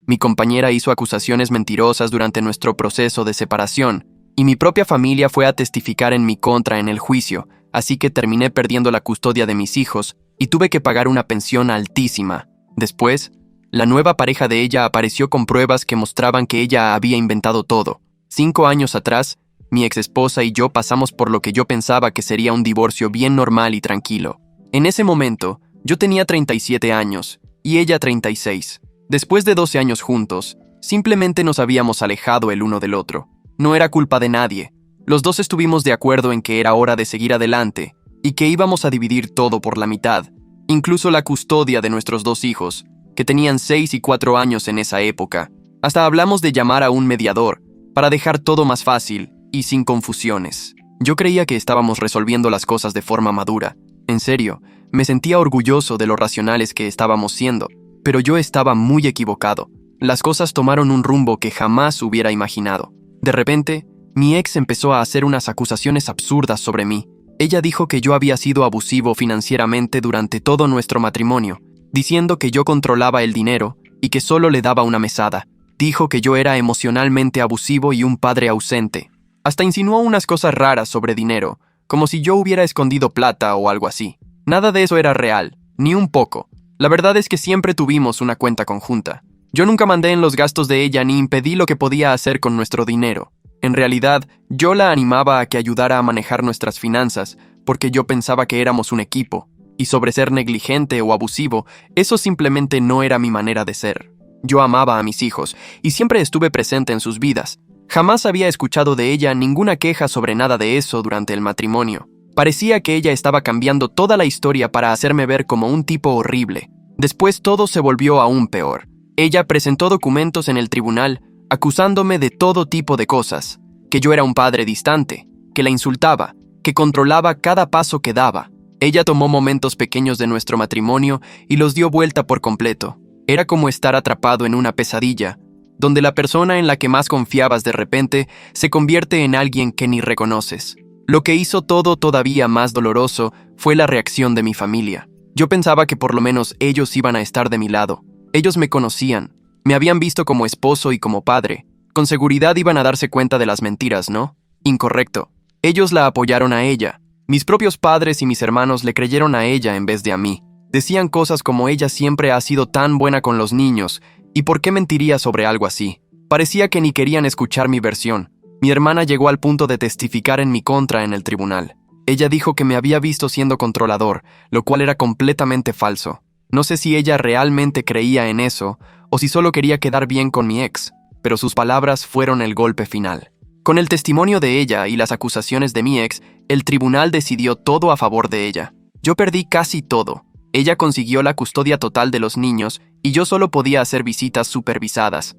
Mi compañera hizo acusaciones mentirosas durante nuestro proceso de separación, y mi propia familia fue a testificar en mi contra en el juicio, así que terminé perdiendo la custodia de mis hijos y tuve que pagar una pensión altísima. Después, la nueva pareja de ella apareció con pruebas que mostraban que ella había inventado todo. 5 años atrás, mi exesposa y yo pasamos por lo que yo pensaba que sería un divorcio bien normal y tranquilo. En ese momento, yo tenía 37 años y ella 36. Después de 12 años juntos, simplemente nos habíamos alejado el uno del otro. No era culpa de nadie. Los dos estuvimos de acuerdo en que era hora de seguir adelante y que íbamos a dividir todo por la mitad, incluso la custodia de nuestros 2 hijos, que tenían 6 y 4 años en esa época. Hasta hablamos de llamar a un mediador para dejar todo más fácil y sin confusiones. Yo creía que estábamos resolviendo las cosas de forma madura. En serio, me sentía orgulloso de lo racionales que estábamos siendo, pero yo estaba muy equivocado. Las cosas tomaron un rumbo que jamás hubiera imaginado. De repente, mi ex empezó a hacer unas acusaciones absurdas sobre mí. Ella dijo que yo había sido abusivo financieramente durante todo nuestro matrimonio, diciendo que yo controlaba el dinero y que solo le daba una mesada. Dijo que yo era emocionalmente abusivo y un padre ausente. Hasta insinuó unas cosas raras sobre dinero, como si yo hubiera escondido plata o algo así. Nada de eso era real, ni un poco. La verdad es que siempre tuvimos una cuenta conjunta. Yo nunca mandé en los gastos de ella ni impedí lo que podía hacer con nuestro dinero. En realidad, yo la animaba a que ayudara a manejar nuestras finanzas, porque yo pensaba que éramos un equipo. Y sobre ser negligente o abusivo, eso simplemente no era mi manera de ser. Yo amaba a mis hijos y siempre estuve presente en sus vidas. Jamás había escuchado de ella ninguna queja sobre nada de eso durante el matrimonio. Parecía que ella estaba cambiando toda la historia para hacerme ver como un tipo horrible. Después todo se volvió aún peor. Ella presentó documentos en el tribunal acusándome de todo tipo de cosas, que yo era un padre distante, que la insultaba, que controlaba cada paso que daba. Ella tomó momentos pequeños de nuestro matrimonio y los dio vuelta por completo. Era como estar atrapado en una pesadilla, donde la persona en la que más confiabas de repente se convierte en alguien que ni reconoces. Lo que hizo todo todavía más doloroso fue la reacción de mi familia. Yo pensaba que por lo menos ellos iban a estar de mi lado. Ellos me conocían, me habían visto como esposo y como padre. Con seguridad iban a darse cuenta de las mentiras, ¿no? Incorrecto. Ellos la apoyaron a ella. Mis propios padres y mis hermanos le creyeron a ella en vez de a mí. Decían cosas como ella siempre ha sido tan buena con los niños, ¿y por qué mentiría sobre algo así? Parecía que ni querían escuchar mi versión. Mi hermana llegó al punto de testificar en mi contra en el tribunal. Ella dijo que me había visto siendo controlador, lo cual era completamente falso. No sé si ella realmente creía en eso, o si solo quería quedar bien con mi ex, pero sus palabras fueron el golpe final. Con el testimonio de ella y las acusaciones de mi ex, el tribunal decidió todo a favor de ella. Yo perdí casi todo. Ella consiguió la custodia total de los niños y yo solo podía hacer visitas supervisadas,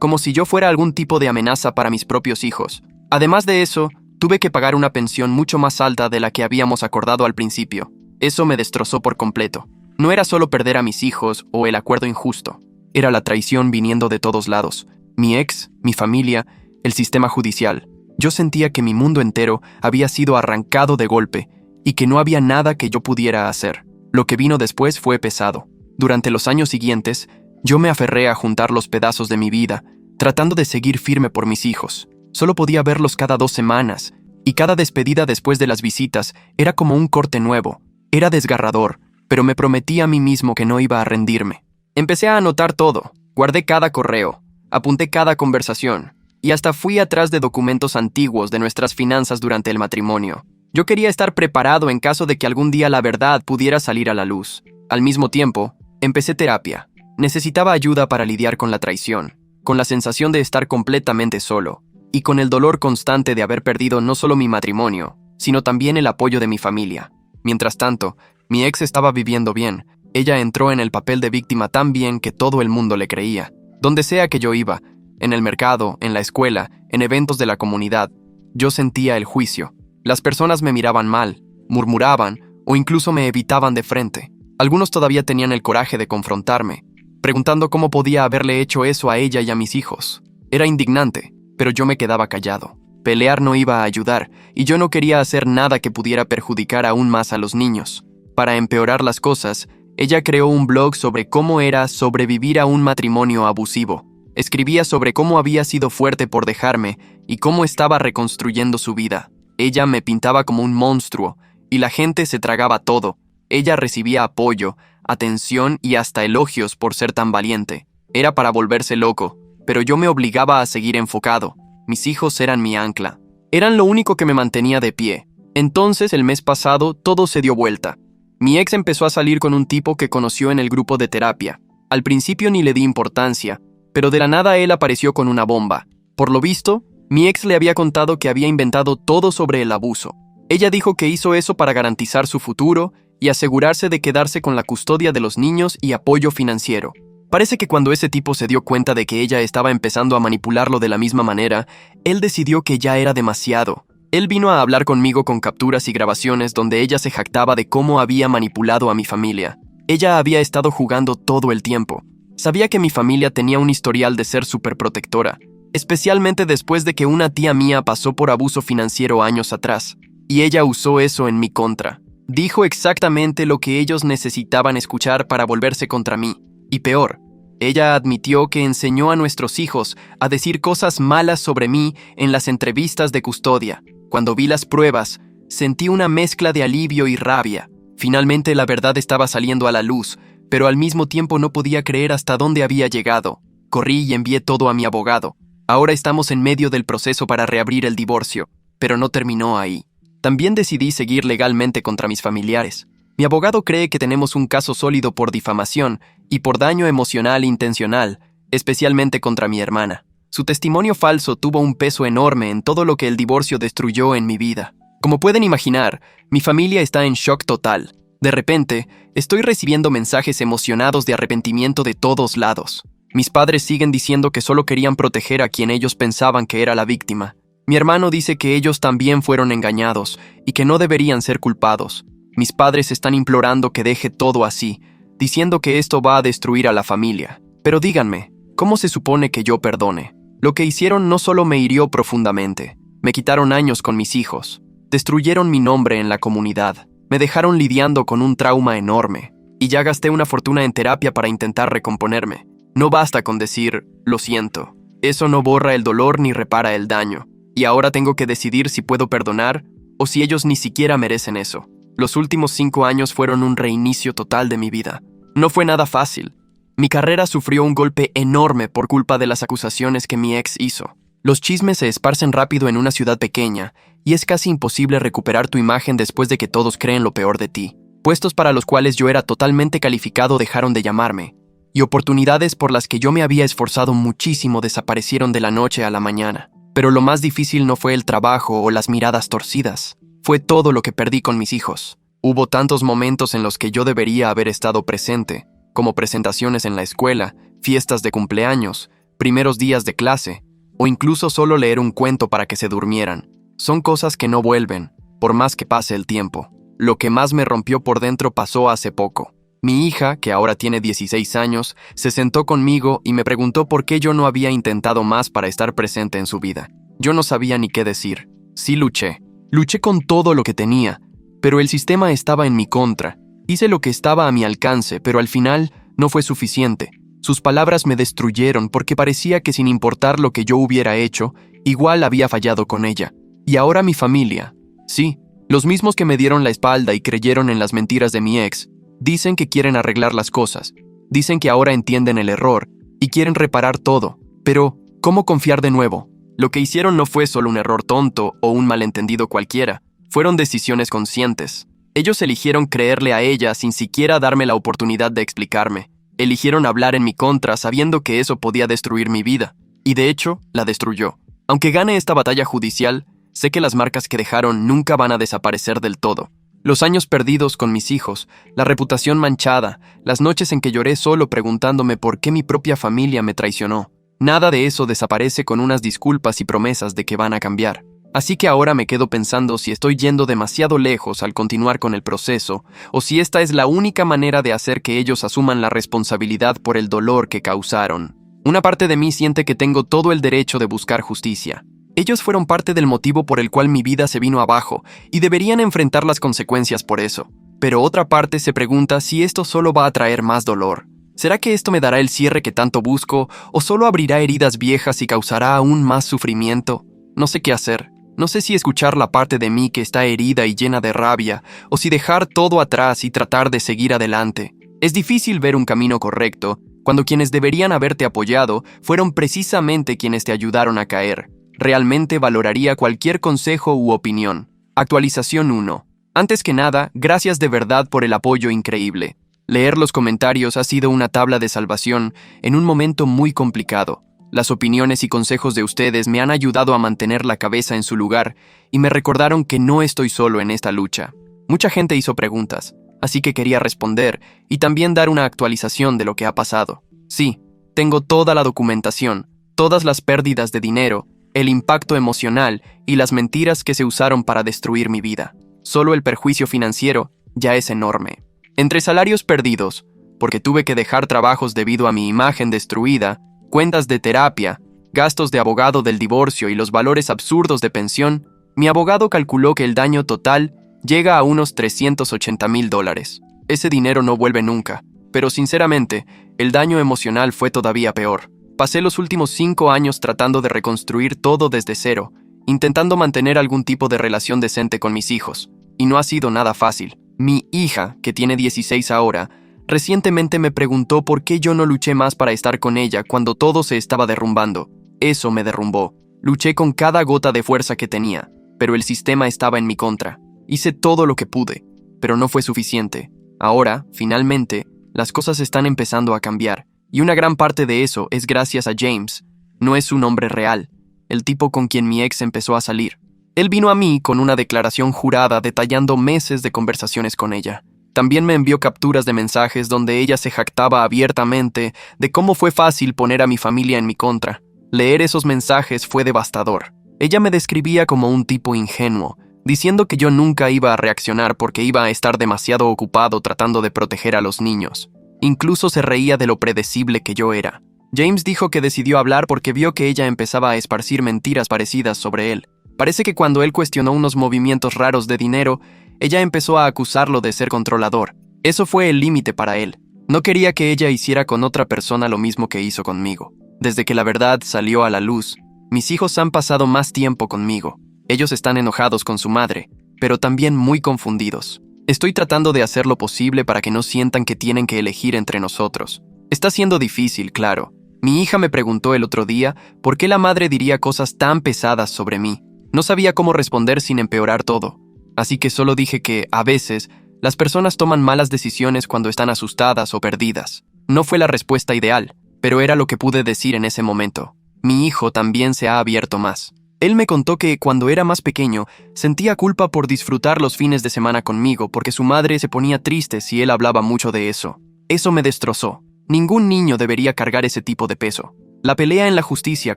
como si yo fuera algún tipo de amenaza para mis propios hijos. Además de eso, tuve que pagar una pensión mucho más alta de la que habíamos acordado al principio. Eso me destrozó por completo. No era solo perder a mis hijos o el acuerdo injusto. Era la traición viniendo de todos lados. Mi ex, mi familia, el sistema judicial. Yo sentía que mi mundo entero había sido arrancado de golpe y que no había nada que yo pudiera hacer. Lo que vino después fue pesado. Durante los años siguientes, yo me aferré a juntar los pedazos de mi vida, tratando de seguir firme por mis hijos. Solo podía verlos cada 2 semanas, y cada despedida después de las visitas era como un corte nuevo. Era desgarrador, pero me prometí a mí mismo que no iba a rendirme. Empecé a anotar todo, guardé cada correo, apunté cada conversación, y hasta fui atrás de documentos antiguos de nuestras finanzas durante el matrimonio. Yo quería estar preparado en caso de que algún día la verdad pudiera salir a la luz. Al mismo tiempo, empecé terapia. Necesitaba ayuda para lidiar con la traición, con la sensación de estar completamente solo, y con el dolor constante de haber perdido no solo mi matrimonio, sino también el apoyo de mi familia. Mientras tanto, mi ex estaba viviendo bien. Ella entró en el papel de víctima tan bien que todo el mundo le creía. Donde sea que yo iba, en el mercado, en la escuela, en eventos de la comunidad, yo sentía el juicio. Las personas me miraban mal, murmuraban o incluso me evitaban de frente. Algunos todavía tenían el coraje de confrontarme, preguntando cómo podía haberle hecho eso a ella y a mis hijos. Era indignante, pero yo me quedaba callado. Pelear no iba a ayudar, y yo no quería hacer nada que pudiera perjudicar aún más a los niños. Para empeorar las cosas, Ella creó un blog sobre cómo era sobrevivir a un matrimonio abusivo. Escribía sobre cómo había sido fuerte por dejarme y cómo estaba reconstruyendo su vida. Ella me pintaba como un monstruo y la gente se tragaba todo. Ella recibía apoyo, atención y hasta elogios por ser tan valiente. Era para volverse loco, pero yo me obligaba a seguir enfocado. Mis hijos eran mi ancla. Eran lo único que me mantenía de pie. Entonces, el mes pasado, todo se dio vuelta. Mi ex empezó a salir con un tipo que conoció en el grupo de terapia. Al principio ni le di importancia, pero de la nada él apareció con una bomba. Por lo visto, mi ex le había contado que había inventado todo sobre el abuso. Ella dijo que hizo eso para garantizar su futuro y asegurarse de quedarse con la custodia de los niños y apoyo financiero. Parece que cuando ese tipo se dio cuenta de que ella estaba empezando a manipularlo de la misma manera, él decidió que ya era demasiado. Él vino a hablar conmigo con capturas y grabaciones donde ella se jactaba de cómo había manipulado a mi familia. Ella había estado jugando todo el tiempo. Sabía que mi familia tenía un historial de ser superprotectora, especialmente después de que una tía mía pasó por abuso financiero años atrás, y ella usó eso en mi contra. Dijo exactamente lo que ellos necesitaban escuchar para volverse contra mí. Y peor, ella admitió que enseñó a nuestros hijos a decir cosas malas sobre mí en las entrevistas de custodia. Cuando vi las pruebas, sentí una mezcla de alivio y rabia. Finalmente la verdad estaba saliendo a la luz, pero al mismo tiempo no podía creer hasta dónde había llegado. Corrí y envié todo a mi abogado. Ahora estamos en medio del proceso para reabrir el divorcio, pero no terminó ahí. También decidí seguir legalmente contra mis familiares. Mi abogado cree que tenemos un caso sólido por difamación y por daño emocional intencional, especialmente contra mi hermana. Su testimonio falso tuvo un peso enorme en todo lo que el divorcio destruyó en mi vida. Como pueden imaginar, mi familia está en shock total. De repente, estoy recibiendo mensajes emocionados de arrepentimiento de todos lados. Mis padres siguen diciendo que solo querían proteger a quien ellos pensaban que era la víctima. Mi hermano dice que ellos también fueron engañados y que no deberían ser culpados. Mis padres están implorando que deje todo así, diciendo que esto va a destruir a la familia. Pero díganme, ¿cómo se supone que yo perdone? Lo que hicieron no solo me hirió profundamente, me quitaron años con mis hijos, destruyeron mi nombre en la comunidad, me dejaron lidiando con un trauma enorme, y ya gasté una fortuna en terapia para intentar recomponerme. No basta con decir, lo siento. Eso no borra el dolor ni repara el daño, y ahora tengo que decidir si puedo perdonar o si ellos ni siquiera merecen eso. Los últimos 5 años fueron un reinicio total de mi vida. No fue nada fácil. Mi carrera sufrió un golpe enorme por culpa de las acusaciones que mi ex hizo. Los chismes se esparcen rápido en una ciudad pequeña, y es casi imposible recuperar tu imagen después de que todos creen lo peor de ti. Puestos para los cuales yo era totalmente calificado dejaron de llamarme, y oportunidades por las que yo me había esforzado muchísimo desaparecieron de la noche a la mañana. Pero lo más difícil no fue el trabajo o las miradas torcidas. Fue todo lo que perdí con mis hijos. Hubo tantos momentos en los que yo debería haber estado presente, como presentaciones en la escuela, fiestas de cumpleaños, primeros días de clase, o incluso solo leer un cuento para que se durmieran. Son cosas que no vuelven, por más que pase el tiempo. Lo que más me rompió por dentro pasó hace poco. Mi hija, que ahora tiene 16 años, se sentó conmigo y me preguntó por qué yo no había intentado más para estar presente en su vida. Yo no sabía ni qué decir. Sí luché. Luché con todo lo que tenía, pero el sistema estaba en mi contra. Hice lo que estaba a mi alcance, pero al final no fue suficiente. Sus palabras me destruyeron porque parecía que sin importar lo que yo hubiera hecho, igual había fallado con ella. Y ahora mi familia, sí, los mismos que me dieron la espalda y creyeron en las mentiras de mi ex, dicen que quieren arreglar las cosas, dicen que ahora entienden el error y quieren reparar todo. Pero, ¿cómo confiar de nuevo? Lo que hicieron no fue solo un error tonto o un malentendido cualquiera, fueron decisiones conscientes. Ellos eligieron creerle a ella sin siquiera darme la oportunidad de explicarme. Eligieron hablar en mi contra sabiendo que eso podía destruir mi vida, y de hecho, la destruyó. Aunque gane esta batalla judicial, sé que las marcas que dejaron nunca van a desaparecer del todo. Los años perdidos con mis hijos, la reputación manchada, las noches en que lloré solo preguntándome por qué mi propia familia me traicionó. Nada de eso desaparece con unas disculpas y promesas de que van a cambiar. Así que ahora me quedo pensando si estoy yendo demasiado lejos al continuar con el proceso, o si esta es la única manera de hacer que ellos asuman la responsabilidad por el dolor que causaron. Una parte de mí siente que tengo todo el derecho de buscar justicia. Ellos fueron parte del motivo por el cual mi vida se vino abajo, y deberían enfrentar las consecuencias por eso. pero otra parte se pregunta si esto solo va a traer más dolor. ¿Será que esto me dará el cierre que tanto busco o solo abrirá heridas viejas y causará aún más sufrimiento? No sé qué hacer. No sé si escuchar la parte de mí que está herida y llena de rabia, o si dejar todo atrás y tratar de seguir adelante. Es difícil ver un camino correcto, cuando quienes deberían haberte apoyado fueron precisamente quienes te ayudaron a caer. Realmente valoraría cualquier consejo u opinión. Actualización 1. Antes que nada, gracias de verdad por el apoyo increíble. Leer los comentarios ha sido una tabla de salvación en un momento muy complicado. Las opiniones y consejos de ustedes me han ayudado a mantener la cabeza en su lugar y me recordaron que no estoy solo en esta lucha. Mucha gente hizo preguntas, así que quería responder y también dar una actualización de lo que ha pasado. Sí, tengo toda la documentación, todas las pérdidas de dinero, el impacto emocional y las mentiras que se usaron para destruir mi vida. Solo el perjuicio financiero ya es enorme. Entre salarios perdidos, porque tuve que dejar trabajos debido a mi imagen destruida, cuentas de terapia, gastos de abogado del divorcio y los valores absurdos de pensión, mi abogado calculó que el daño total llega a unos $380,000. Ese dinero no vuelve nunca, pero sinceramente, el daño emocional fue todavía peor. Pasé los últimos 5 años tratando de reconstruir todo desde cero, intentando mantener algún tipo de relación decente con mis hijos, y no ha sido nada fácil. Mi hija, que tiene 16 ahora, recientemente me preguntó por qué yo no luché más para estar con ella cuando todo se estaba derrumbando. Eso me derrumbó. Luché con cada gota de fuerza que tenía, pero el sistema estaba en mi contra. Hice todo lo que pude, pero no fue suficiente. Ahora, finalmente, las cosas están empezando a cambiar, y una gran parte de eso es gracias a James. No es un hombre real, el tipo con quien mi ex empezó a salir. Él vino a mí con una declaración jurada detallando meses de conversaciones con ella. También me envió capturas de mensajes donde ella se jactaba abiertamente de cómo fue fácil poner a mi familia en mi contra. Leer esos mensajes fue devastador. Ella me describía como un tipo ingenuo, diciendo que yo nunca iba a reaccionar porque iba a estar demasiado ocupado tratando de proteger a los niños. Incluso se reía de lo predecible que yo era. James dijo que decidió hablar porque vio que ella empezaba a esparcir mentiras parecidas sobre él. Parece que cuando él cuestionó unos movimientos raros de dinero, ella empezó a acusarlo de ser controlador. Eso fue el límite para él. No quería que ella hiciera con otra persona lo mismo que hizo conmigo. Desde que la verdad salió a la luz, mis hijos han pasado más tiempo conmigo. Ellos están enojados con su madre, pero también muy confundidos. Estoy tratando de hacer lo posible para que no sientan que tienen que elegir entre nosotros. Está siendo difícil, claro. Mi hija me preguntó el otro día por qué la madre diría cosas tan pesadas sobre mí. No sabía cómo responder sin empeorar todo. Así que solo dije que, a veces, las personas toman malas decisiones cuando están asustadas o perdidas. No fue la respuesta ideal, pero era lo que pude decir en ese momento. Mi hijo también se ha abierto más. Él me contó que, cuando era más pequeño, sentía culpa por disfrutar los fines de semana conmigo porque su madre se ponía triste si él hablaba mucho de eso. Eso me destrozó. Ningún niño debería cargar ese tipo de peso. La pelea en la justicia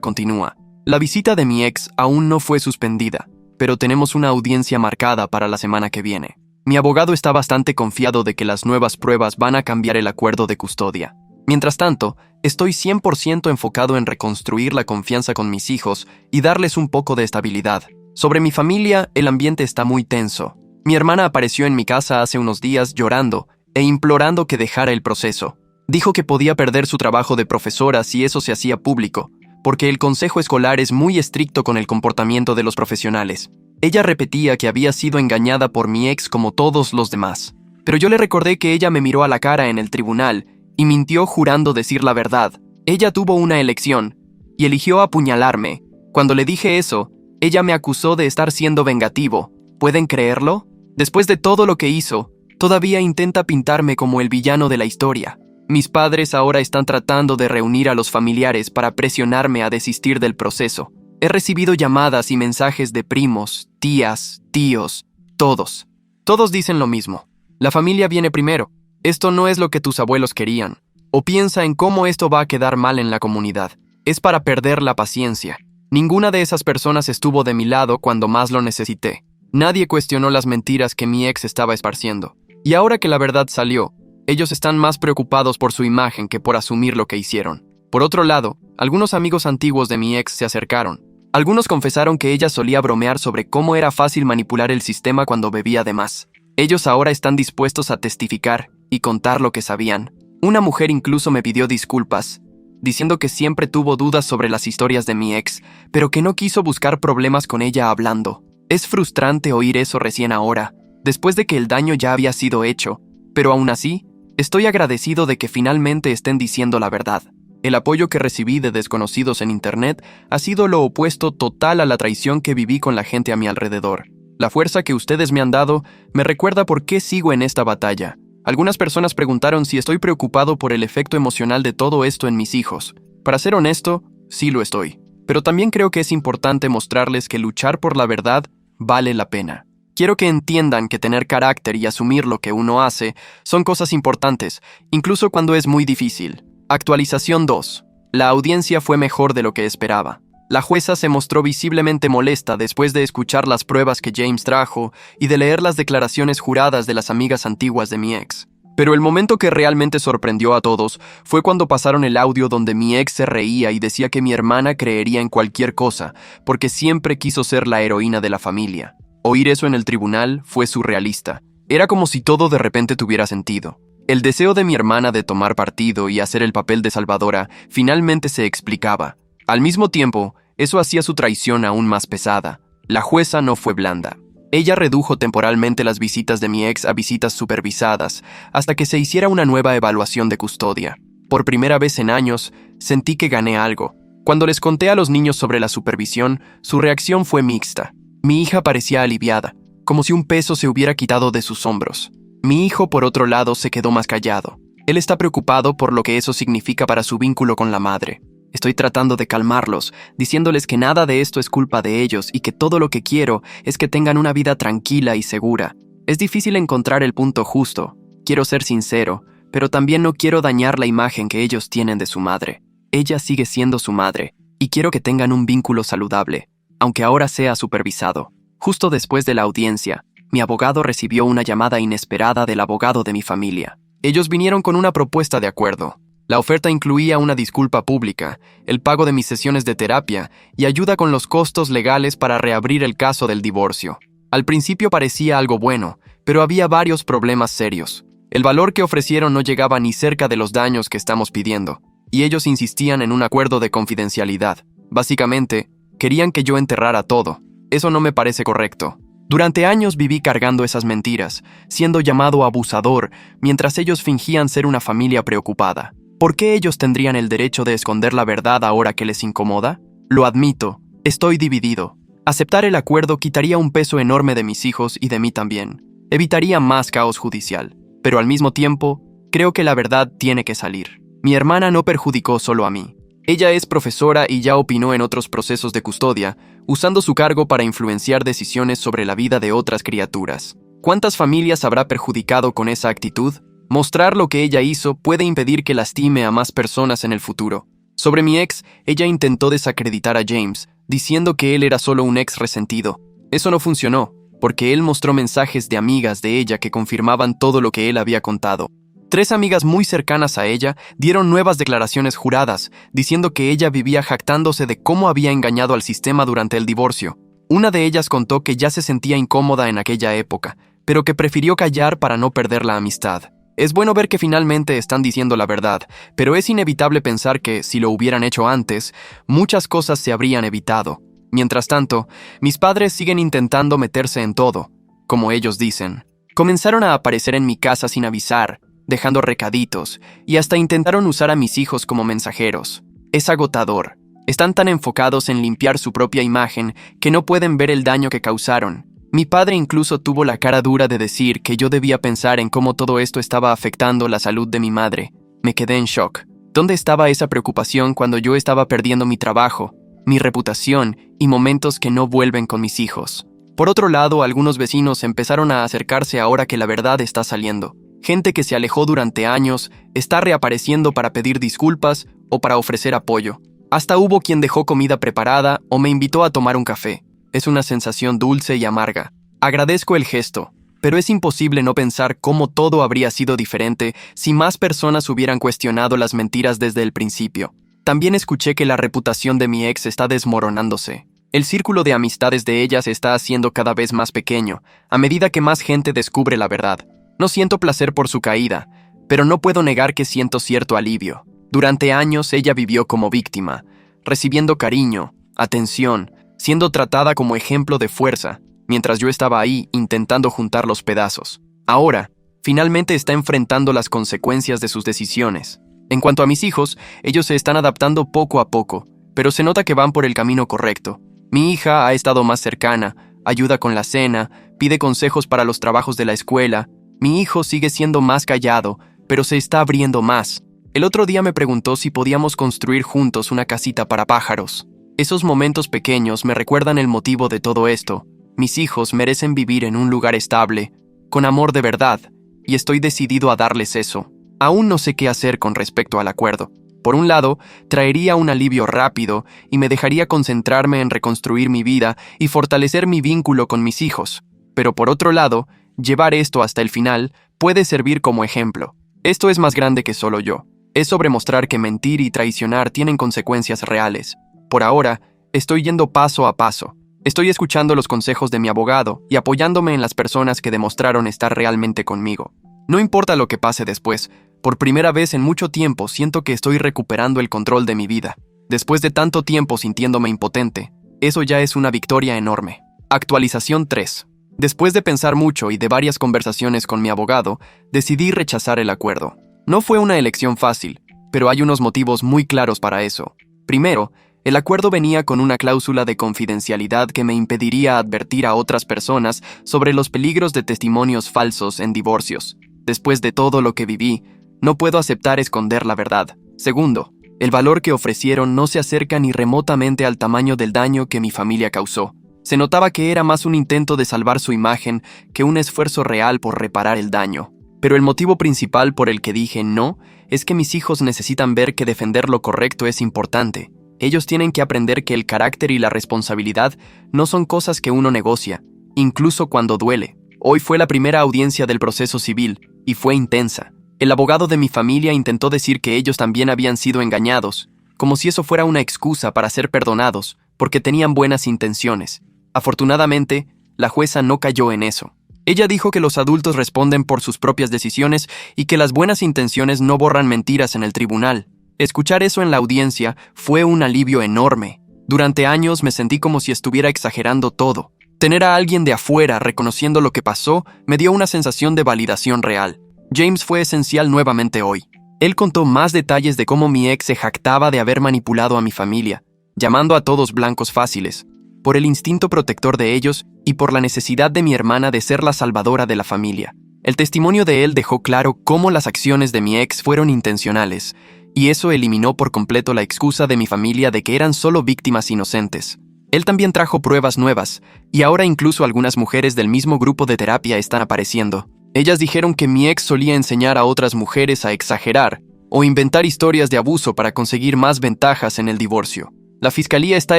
continúa. La visita de mi ex aún no fue suspendida, pero tenemos una audiencia marcada para la semana que viene. Mi abogado está bastante confiado de que las nuevas pruebas van a cambiar el acuerdo de custodia. Mientras tanto, estoy 100% enfocado en reconstruir la confianza con mis hijos y darles un poco de estabilidad. Sobre mi familia, el ambiente está muy tenso. Mi hermana apareció en mi casa hace unos días llorando e implorando que dejara el proceso. Dijo que podía perder su trabajo de profesora si eso se hacía público, porque el consejo escolar es muy estricto con el comportamiento de los profesionales. Ella repetía que había sido engañada por mi ex como todos los demás. Pero yo le recordé que ella me miró a la cara en el tribunal y mintió jurando decir la verdad. Ella tuvo una elección y eligió apuñalarme. Cuando le dije eso, ella me acusó de estar siendo vengativo. ¿Pueden creerlo? Después de todo lo que hizo, todavía intenta pintarme como el villano de la historia. Mis padres ahora están tratando de reunir a los familiares para presionarme a desistir del proceso. He recibido llamadas y mensajes de primos, tías, tíos, todos. Todos dicen lo mismo. La familia viene primero. Esto no es lo que tus abuelos querían. O piensa en cómo esto va a quedar mal en la comunidad. Es para perder la paciencia. Ninguna de esas personas estuvo de mi lado cuando más lo necesité. Nadie cuestionó las mentiras que mi ex estaba esparciendo. Y ahora que la verdad salió, ellos están más preocupados por su imagen que por asumir lo que hicieron. Por otro lado, algunos amigos antiguos de mi ex se acercaron. Algunos confesaron que ella solía bromear sobre cómo era fácil manipular el sistema cuando bebía de más. Ellos ahora están dispuestos a testificar y contar lo que sabían. Una mujer incluso me pidió disculpas, diciendo que siempre tuvo dudas sobre las historias de mi ex, pero que no quiso buscar problemas con ella hablando. Es frustrante oír eso recién ahora, después de que el daño ya había sido hecho, pero aún así, estoy agradecido de que finalmente estén diciendo la verdad. El apoyo que recibí de desconocidos en internet ha sido lo opuesto total a la traición que viví con la gente a mi alrededor. La fuerza que ustedes me han dado me recuerda por qué sigo en esta batalla. Algunas personas preguntaron si estoy preocupado por el efecto emocional de todo esto en mis hijos. Para ser honesto, sí lo estoy. Pero también creo que es importante mostrarles que luchar por la verdad vale la pena. Quiero que entiendan que tener carácter y asumir lo que uno hace son cosas importantes, incluso cuando es muy difícil. Actualización 2. La audiencia fue mejor de lo que esperaba. La jueza se mostró visiblemente molesta después de escuchar las pruebas que James trajo y de leer las declaraciones juradas de las amigas antiguas de mi ex. Pero el momento que realmente sorprendió a todos fue cuando pasaron el audio donde mi ex se reía y decía que mi hermana creería en cualquier cosa, porque siempre quiso ser la heroína de la familia. Oír eso en el tribunal fue surrealista. Era como si todo de repente tuviera sentido. El deseo de mi hermana de tomar partido y hacer el papel de salvadora finalmente se explicaba. Al mismo tiempo, eso hacía su traición aún más pesada. La jueza no fue blanda. Ella redujo temporalmente las visitas de mi ex a visitas supervisadas, hasta que se hiciera una nueva evaluación de custodia. Por primera vez en años, sentí que gané algo. Cuando les conté a los niños sobre la supervisión, su reacción fue mixta. Mi hija parecía aliviada, como si un peso se hubiera quitado de sus hombros. Mi hijo, por otro lado, se quedó más callado. Él está preocupado por lo que eso significa para su vínculo con la madre. Estoy tratando de calmarlos, diciéndoles que nada de esto es culpa de ellos y que todo lo que quiero es que tengan una vida tranquila y segura. Es difícil encontrar el punto justo. Quiero ser sincero, pero también no quiero dañar la imagen que ellos tienen de su madre. Ella sigue siendo su madre, y quiero que tengan un vínculo saludable, aunque ahora sea supervisado. Justo después de la audiencia, mi abogado recibió una llamada inesperada del abogado de mi familia. Ellos vinieron con una propuesta de acuerdo. La oferta incluía una disculpa pública, el pago de mis sesiones de terapia y ayuda con los costos legales para reabrir el caso del divorcio. Al principio parecía algo bueno, pero había varios problemas serios. El valor que ofrecieron no llegaba ni cerca de los daños que estamos pidiendo, y ellos insistían en un acuerdo de confidencialidad. Básicamente, querían que yo enterrara todo. Eso no me parece correcto. Durante años viví cargando esas mentiras, siendo llamado abusador, mientras ellos fingían ser una familia preocupada. ¿Por qué ellos tendrían el derecho de esconder la verdad ahora que les incomoda? Lo admito, estoy dividido. Aceptar el acuerdo quitaría un peso enorme de mis hijos y de mí también. Evitaría más caos judicial. Pero al mismo tiempo, creo que la verdad tiene que salir. Mi hermana no perjudicó solo a mí. Ella es profesora y ya opinó en otros procesos de custodia, usando su cargo para influenciar decisiones sobre la vida de otras criaturas. ¿Cuántas familias habrá perjudicado con esa actitud? Mostrar lo que ella hizo puede impedir que lastime a más personas en el futuro. Sobre mi ex, ella intentó desacreditar a James, diciendo que él era solo un ex resentido. Eso no funcionó, porque él mostró mensajes de amigas de ella que confirmaban todo lo que él había contado. 3 amigas muy cercanas a ella dieron nuevas declaraciones juradas, diciendo que ella vivía jactándose de cómo había engañado al sistema durante el divorcio. Una de ellas contó que ya se sentía incómoda en aquella época, pero que prefirió callar para no perder la amistad. Es bueno ver que finalmente están diciendo la verdad, pero es inevitable pensar que, si lo hubieran hecho antes, muchas cosas se habrían evitado. Mientras tanto, mis padres siguen intentando meterse en todo, como ellos dicen. Comenzaron a aparecer en mi casa sin avisar, dejando recaditos, y hasta intentaron usar a mis hijos como mensajeros. Es agotador. Están tan enfocados en limpiar su propia imagen que no pueden ver el daño que causaron. Mi padre incluso tuvo la cara dura de decir que yo debía pensar en cómo todo esto estaba afectando la salud de mi madre. Me quedé en shock. ¿Dónde estaba esa preocupación cuando yo estaba perdiendo mi trabajo, mi reputación y momentos que no vuelven con mis hijos? Por otro lado, algunos vecinos empezaron a acercarse ahora que la verdad está saliendo. Gente que se alejó durante años está reapareciendo para pedir disculpas o para ofrecer apoyo. Hasta hubo quien dejó comida preparada o me invitó a tomar un café. Es una sensación dulce y amarga. Agradezco el gesto, pero es imposible no pensar cómo todo habría sido diferente si más personas hubieran cuestionado las mentiras desde el principio. También escuché que la reputación de mi ex está desmoronándose. El círculo de amistades de ella se está haciendo cada vez más pequeño, a medida que más gente descubre la verdad. No siento placer por su caída, pero no puedo negar que siento cierto alivio. Durante años ella vivió como víctima, recibiendo cariño, atención, siendo tratada como ejemplo de fuerza, mientras yo estaba ahí intentando juntar los pedazos. Ahora, finalmente está enfrentando las consecuencias de sus decisiones. En cuanto a mis hijos, ellos se están adaptando poco a poco, pero se nota que van por el camino correcto. Mi hija ha estado más cercana, ayuda con la cena, pide consejos para los trabajos de la escuela. Mi hijo sigue siendo más callado, pero se está abriendo más. El otro día me preguntó si podíamos construir juntos una casita para pájaros. Esos momentos pequeños me recuerdan el motivo de todo esto. Mis hijos merecen vivir en un lugar estable, con amor de verdad, y estoy decidido a darles eso. Aún no sé qué hacer con respecto al acuerdo. Por un lado, traería un alivio rápido y me dejaría concentrarme en reconstruir mi vida y fortalecer mi vínculo con mis hijos. Pero por otro lado, llevar esto hasta el final puede servir como ejemplo. Esto es más grande que solo yo. Es sobre mostrar que mentir y traicionar tienen consecuencias reales. Por ahora, estoy yendo paso a paso. Estoy escuchando los consejos de mi abogado y apoyándome en las personas que demostraron estar realmente conmigo. No importa lo que pase después, por primera vez en mucho tiempo siento que estoy recuperando el control de mi vida. Después de tanto tiempo sintiéndome impotente, eso ya es una victoria enorme. Actualización 3. Después de pensar mucho y de varias conversaciones con mi abogado, decidí rechazar el acuerdo. No fue una elección fácil, pero hay unos motivos muy claros para eso. Primero, el acuerdo venía con una cláusula de confidencialidad que me impediría advertir a otras personas sobre los peligros de testimonios falsos en divorcios. Después de todo lo que viví, no puedo aceptar esconder la verdad. Segundo, el valor que ofrecieron no se acerca ni remotamente al tamaño del daño que mi familia causó. Se notaba que era más un intento de salvar su imagen que un esfuerzo real por reparar el daño. Pero el motivo principal por el que dije no es que mis hijos necesitan ver que defender lo correcto es importante. Ellos tienen que aprender que el carácter y la responsabilidad no son cosas que uno negocia, incluso cuando duele. Hoy fue la primera audiencia del proceso civil, y fue intensa. El abogado de mi familia intentó decir que ellos también habían sido engañados, como si eso fuera una excusa para ser perdonados, porque tenían buenas intenciones. Afortunadamente, la jueza no cayó en eso. Ella dijo que los adultos responden por sus propias decisiones y que las buenas intenciones no borran mentiras en el tribunal. Escuchar eso en la audiencia fue un alivio enorme. Durante años me sentí como si estuviera exagerando todo. Tener a alguien de afuera reconociendo lo que pasó me dio una sensación de validación real. James fue esencial nuevamente hoy. Él contó más detalles de cómo mi ex se jactaba de haber manipulado a mi familia, llamando a todos blancos fáciles, por el instinto protector de ellos y por la necesidad de mi hermana de ser la salvadora de la familia. El testimonio de él dejó claro cómo las acciones de mi ex fueron intencionales, y eso eliminó por completo la excusa de mi familia de que eran solo víctimas inocentes. Él también trajo pruebas nuevas, y ahora incluso algunas mujeres del mismo grupo de terapia están apareciendo. Ellas dijeron que mi ex solía enseñar a otras mujeres a exagerar o inventar historias de abuso para conseguir más ventajas en el divorcio. La fiscalía está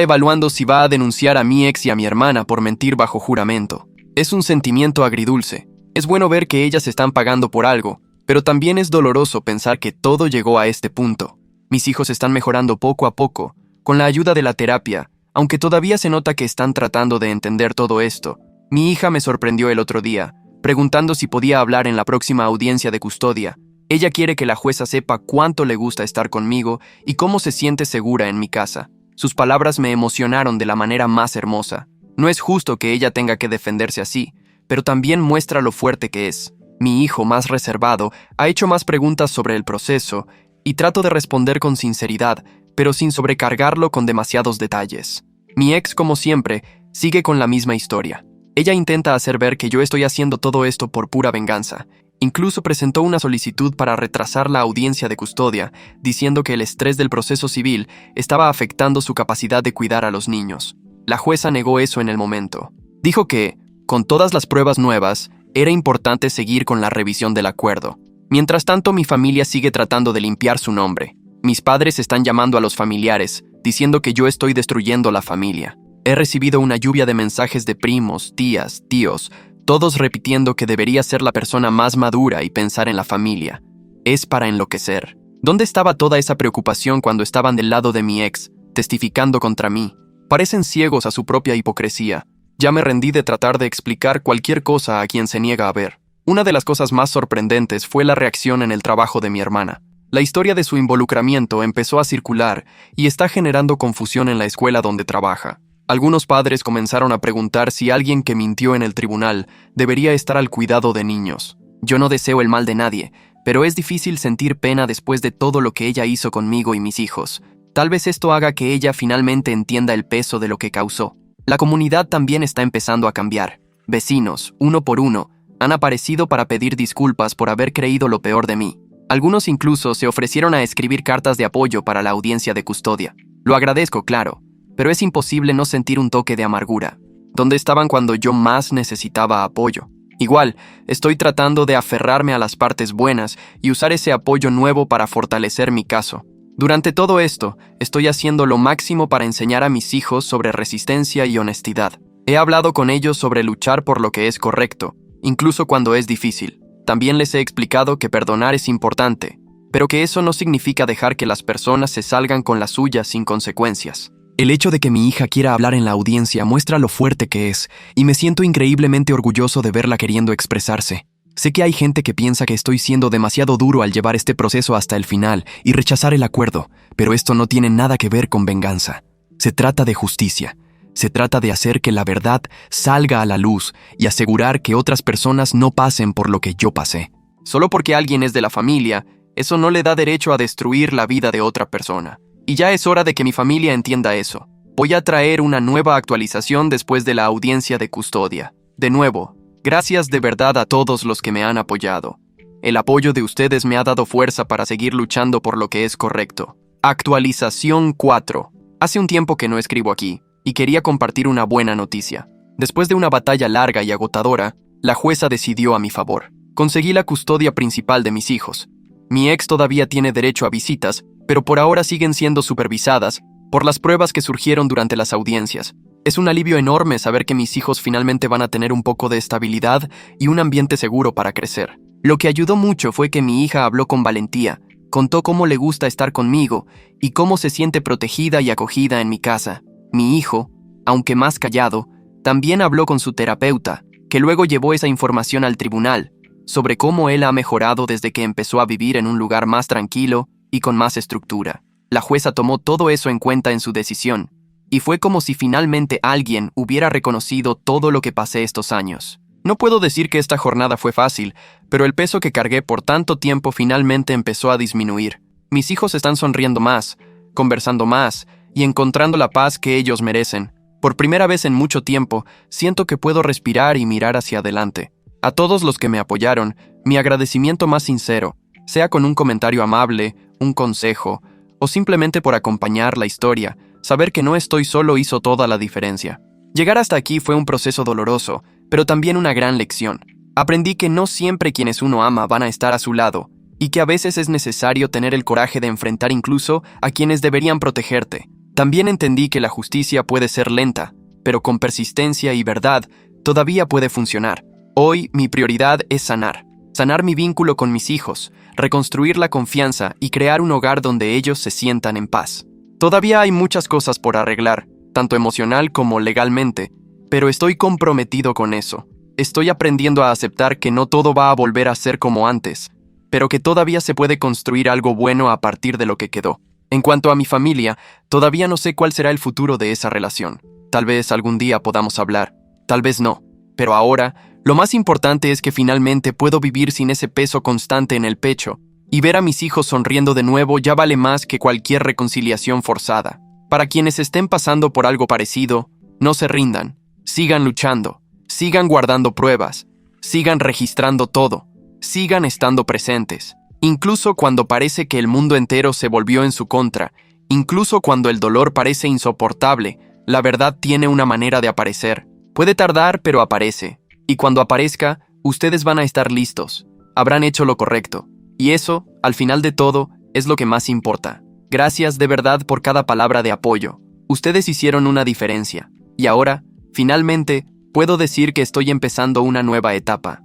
evaluando si va a denunciar a mi ex y a mi hermana por mentir bajo juramento. Es un sentimiento agridulce. Es bueno ver que ellas están pagando por algo, pero también es doloroso pensar que todo llegó a este punto. Mis hijos están mejorando poco a poco, con la ayuda de la terapia, aunque todavía se nota que están tratando de entender todo esto. Mi hija me sorprendió el otro día, preguntando si podía hablar en la próxima audiencia de custodia. Ella quiere que la jueza sepa cuánto le gusta estar conmigo y cómo se siente segura en mi casa. Sus palabras me emocionaron de la manera más hermosa. No es justo que ella tenga que defenderse así, pero también muestra lo fuerte que es. Mi hijo, más reservado, ha hecho más preguntas sobre el proceso y trato de responder con sinceridad, pero sin sobrecargarlo con demasiados detalles. Mi ex, como siempre, sigue con la misma historia. Ella intenta hacer ver que yo estoy haciendo todo esto por pura venganza. Incluso presentó una solicitud para retrasar la audiencia de custodia, diciendo que el estrés del proceso civil estaba afectando su capacidad de cuidar a los niños. La jueza negó eso en el momento. Dijo que, con todas las pruebas nuevas, era importante seguir con la revisión del acuerdo. Mientras tanto, mi familia sigue tratando de limpiar su nombre. Mis padres están llamando a los familiares, diciendo que yo estoy destruyendo la familia. He recibido una lluvia de mensajes de primos, tías, tíos, todos repitiendo que debería ser la persona más madura y pensar en la familia. Es para enloquecer. ¿Dónde estaba toda esa preocupación cuando estaban del lado de mi ex, testificando contra mí? Parecen ciegos a su propia hipocresía. Ya me rendí de tratar de explicar cualquier cosa a quien se niega a ver. Una de las cosas más sorprendentes fue la reacción en el trabajo de mi hermana. La historia de su involucramiento empezó a circular y está generando confusión en la escuela donde trabaja. Algunos padres comenzaron a preguntar si alguien que mintió en el tribunal debería estar al cuidado de niños. Yo no deseo el mal de nadie, pero es difícil sentir pena después de todo lo que ella hizo conmigo y mis hijos. Tal vez esto haga que ella finalmente entienda el peso de lo que causó. La comunidad también está empezando a cambiar. Vecinos, uno por uno, han aparecido para pedir disculpas por haber creído lo peor de mí. Algunos incluso se ofrecieron a escribir cartas de apoyo para la audiencia de custodia. Lo agradezco, claro, pero es imposible no sentir un toque de amargura. ¿Dónde estaban cuando yo más necesitaba apoyo? Igual, estoy tratando de aferrarme a las partes buenas y usar ese apoyo nuevo para fortalecer mi caso. Durante todo esto, estoy haciendo lo máximo para enseñar a mis hijos sobre resistencia y honestidad. He hablado con ellos sobre luchar por lo que es correcto, incluso cuando es difícil. También les he explicado que perdonar es importante, pero que eso no significa dejar que las personas se salgan con la suya sin consecuencias. El hecho de que mi hija quiera hablar en la audiencia muestra lo fuerte que es, y me siento increíblemente orgulloso de verla queriendo expresarse. Sé que hay gente que piensa que estoy siendo demasiado duro al llevar este proceso hasta el final y rechazar el acuerdo, pero esto no tiene nada que ver con venganza. Se trata de justicia. Se trata de hacer que la verdad salga a la luz y asegurar que otras personas no pasen por lo que yo pasé. Solo porque alguien es de la familia, eso no le da derecho a destruir la vida de otra persona. Y ya es hora de que mi familia entienda eso. Voy a traer una nueva actualización después de la audiencia de custodia. De nuevo, gracias de verdad a todos los que me han apoyado. El apoyo de ustedes me ha dado fuerza para seguir luchando por lo que es correcto. Actualización 4. Hace un tiempo que no escribo aquí, y quería compartir una buena noticia. Después de una batalla larga y agotadora, la jueza decidió a mi favor. Conseguí la custodia principal de mis hijos. Mi ex todavía tiene derecho a visitas, pero por ahora siguen siendo supervisadas por las pruebas que surgieron durante las audiencias. Es un alivio enorme saber que mis hijos finalmente van a tener un poco de estabilidad y un ambiente seguro para crecer. Lo que ayudó mucho fue que mi hija habló con valentía, contó cómo le gusta estar conmigo y cómo se siente protegida y acogida en mi casa. Mi hijo, aunque más callado, también habló con su terapeuta, que luego llevó esa información al tribunal, sobre cómo él ha mejorado desde que empezó a vivir en un lugar más tranquilo y con más estructura. La jueza tomó todo eso en cuenta en su decisión, y fue como si finalmente alguien hubiera reconocido todo lo que pasé estos años. No puedo decir que esta jornada fue fácil, pero el peso que cargué por tanto tiempo finalmente empezó a disminuir. Mis hijos están sonriendo más, conversando más y encontrando la paz que ellos merecen. Por primera vez en mucho tiempo, siento que puedo respirar y mirar hacia adelante. A todos los que me apoyaron, mi agradecimiento más sincero, sea con un comentario amable, un consejo, o simplemente por acompañar la historia. Saber que no estoy solo hizo toda la diferencia. Llegar hasta aquí fue un proceso doloroso, pero también una gran lección. Aprendí que no siempre quienes uno ama van a estar a su lado, y que a veces es necesario tener el coraje de enfrentar incluso a quienes deberían protegerte. También entendí que la justicia puede ser lenta, pero con persistencia y verdad, todavía puede funcionar. Hoy mi prioridad es sanar mi vínculo con mis hijos, reconstruir la confianza y crear un hogar donde ellos se sientan en paz. Todavía hay muchas cosas por arreglar, tanto emocional como legalmente, pero estoy comprometido con eso. Estoy aprendiendo a aceptar que no todo va a volver a ser como antes, pero que todavía se puede construir algo bueno a partir de lo que quedó. En cuanto a mi familia, todavía no sé cuál será el futuro de esa relación. Tal vez algún día podamos hablar, tal vez no, pero ahora, lo más importante es que finalmente puedo vivir sin ese peso constante en el pecho, y ver a mis hijos sonriendo de nuevo ya vale más que cualquier reconciliación forzada. Para quienes estén pasando por algo parecido, no se rindan, sigan luchando, sigan guardando pruebas, sigan registrando todo, sigan estando presentes. Incluso cuando parece que el mundo entero se volvió en su contra, incluso cuando el dolor parece insoportable, la verdad tiene una manera de aparecer. Puede tardar, pero aparece. Y cuando aparezca, ustedes van a estar listos. Habrán hecho lo correcto. Y eso, al final de todo, es lo que más importa. Gracias de verdad por cada palabra de apoyo. Ustedes hicieron una diferencia. Y ahora, finalmente, puedo decir que estoy empezando una nueva etapa.